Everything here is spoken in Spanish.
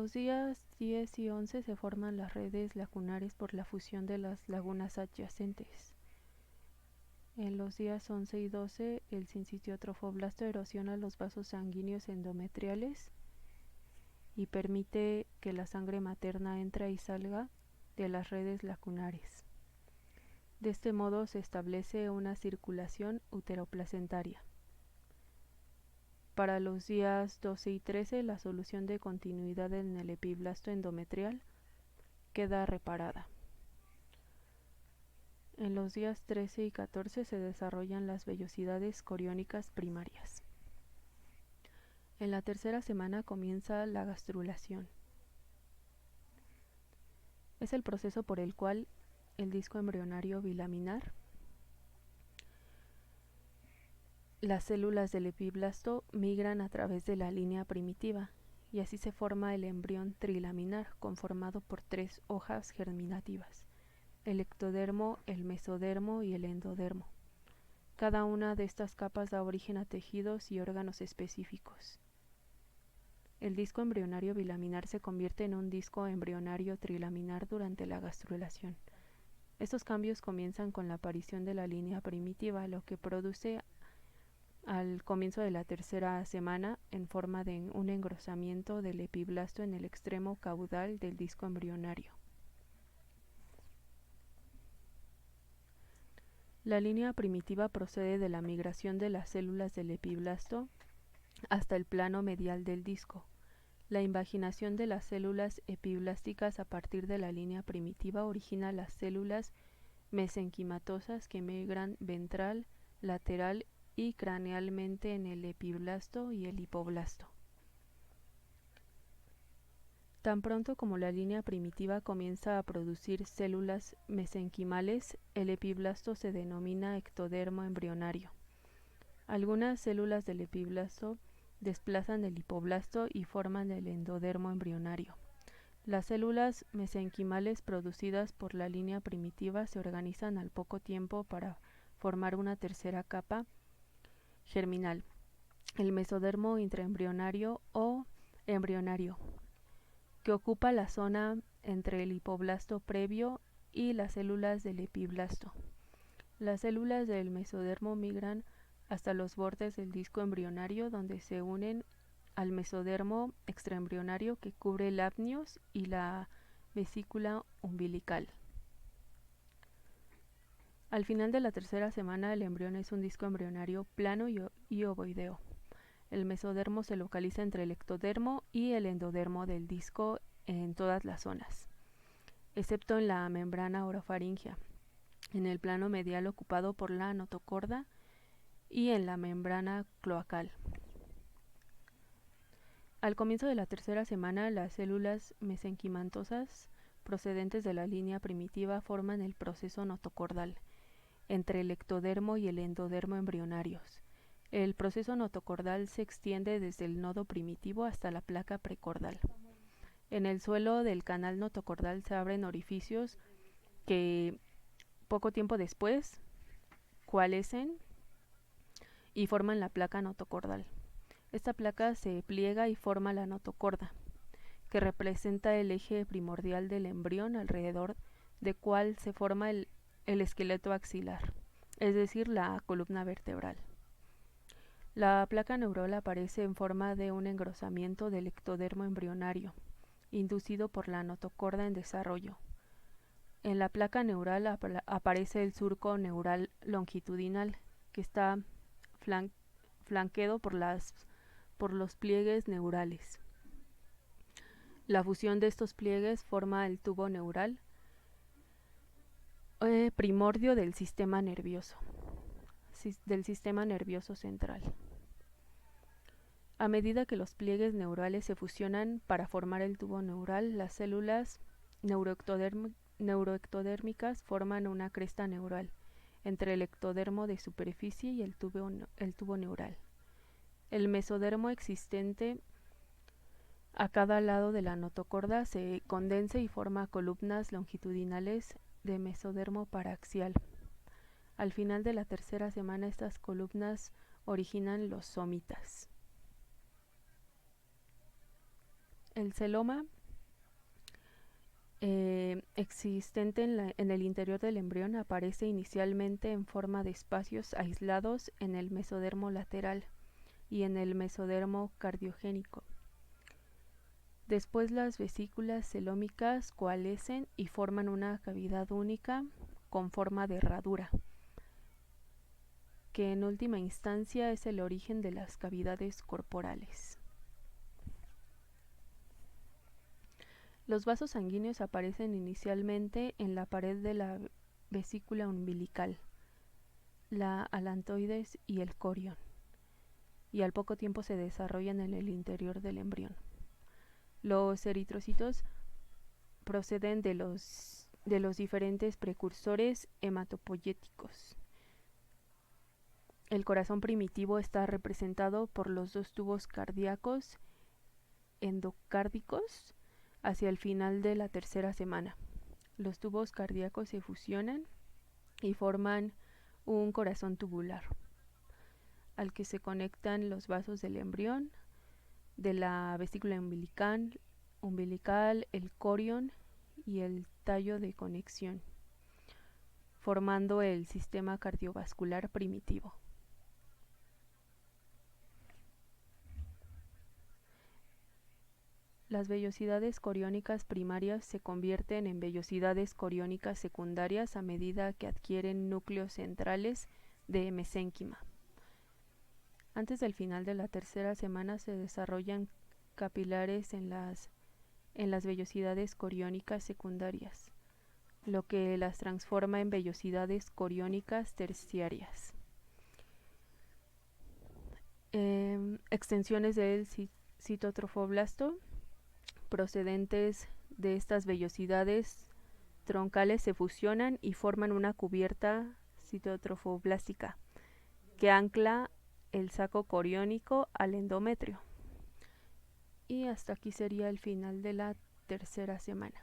los días 10 y 11 se forman las redes lacunares por la fusión de las lagunas adyacentes. En los días 11 y 12 el sincitiotrofoblasto erosiona los vasos sanguíneos endometriales y permite que la sangre materna entre y salga de las redes lacunares. De este modo se establece una circulación uteroplacentaria. Para los días 12 y 13 la solución de continuidad en el epiblasto endometrial queda reparada. En los días 13 y 14 se desarrollan las vellosidades coriónicas primarias. En la tercera semana comienza la gastrulación. Es el proceso por el cual el disco embrionario bilaminar, las células del epiblasto migran a través de la línea primitiva y así se forma el embrión trilaminar conformado por 3 hojas germinativas, el ectodermo, el mesodermo y el endodermo. Cada una de estas capas da origen a tejidos y órganos específicos. El disco embrionario bilaminar se convierte en un disco embrionario trilaminar durante la gastrulación. Estos cambios comienzan con la aparición de la línea primitiva, lo que produce al comienzo de la tercera semana en forma de un engrosamiento del epiblasto en el extremo caudal del disco embrionario. La línea primitiva procede de la migración de las células del epiblasto hasta el plano medial del disco. La invaginación de las células epiblásticas a partir de la línea primitiva origina las células mesenquimatosas que migran ventral, lateral y cranealmente en el epiblasto y el hipoblasto. Tan pronto como la línea primitiva comienza a producir células mesenquimales, el epiblasto se denomina ectodermo embrionario. Algunas células del epiblasto desplazan el hipoblasto y forman el endodermo embrionario. Las células mesenquimales producidas por la línea primitiva se organizan al poco tiempo para formar una tercera capa germinal, el mesodermo intraembrionario o embrionario, que ocupa la zona entre el hipoblasto previo y las células del epiblasto. Las células del mesodermo migran hasta los bordes del disco embrionario, donde se unen al mesodermo extraembrionario que cubre el amnios y la vesícula umbilical. Al final de la tercera semana, el embrión es un disco embrionario plano y ovoideo. El mesodermo se localiza entre el ectodermo y el endodermo del disco en todas las zonas, excepto en la membrana orofaringea, en el plano medial ocupado por la notocorda y en la membrana cloacal. Al comienzo de la tercera semana, las células mesenquimantosas procedentes de la línea primitiva forman el proceso notocordal entre el ectodermo y el endodermo embrionarios. El proceso notocordal se extiende desde el nodo primitivo hasta la placa precordal. En el suelo del canal notocordal se abren orificios que poco tiempo después coalescen y forman la placa notocordal. Esta placa se pliega y forma la notocorda, que representa el eje primordial del embrión alrededor del cual se forma el esqueleto axilar, es decir, la columna vertebral. La placa neural aparece en forma de un engrosamiento del ectodermo embrionario, inducido por la notocorda en desarrollo. En la placa neural aparece el surco neural longitudinal, que está flanqueado por los pliegues neurales. La fusión de estos pliegues forma el tubo neural, primordio del sistema nervioso central. A medida que los pliegues neurales se fusionan para formar el tubo neural, las células neuroectodérmicas forman una cresta neural entre el ectodermo de superficie y el tubo neural. El mesodermo existente a cada lado de la notocorda se condensa y forma columnas longitudinales de mesodermo paraxial. Al final de la tercera semana, estas columnas originan los somitas. El celoma existente en el interior del embrión aparece inicialmente en forma de espacios aislados en el mesodermo lateral y en el mesodermo cardiogénico. Después las vesículas celómicas coalescen y forman una cavidad única con forma de herradura, que en última instancia es el origen de las cavidades corporales. Los vasos sanguíneos aparecen inicialmente en la pared de la vesícula umbilical, la alantoides y el corión, y al poco tiempo se desarrollan en el interior del embrión. Los eritrocitos proceden de los diferentes precursores hematopoyéticos. El corazón primitivo está representado por los dos tubos cardíacos endocárdicos hacia el final de la tercera semana. Los tubos cardíacos se fusionan y forman un corazón tubular, al que se conectan los vasos del embrión, de la vesícula umbilical, el corión y el tallo de conexión, formando el sistema cardiovascular primitivo. Las vellosidades coriónicas primarias se convierten en vellosidades coriónicas secundarias a medida que adquieren núcleos centrales de mesénquima. Antes del final de la tercera semana se desarrollan capilares en las vellosidades coriónicas secundarias, lo que las transforma en vellosidades coriónicas terciarias. Extensiones del citotrofoblasto procedentes de estas vellosidades troncales se fusionan y forman una cubierta citotrofoblástica que ancla el saco coriónico al endometrio. Y hasta aquí sería el final de la tercera semana.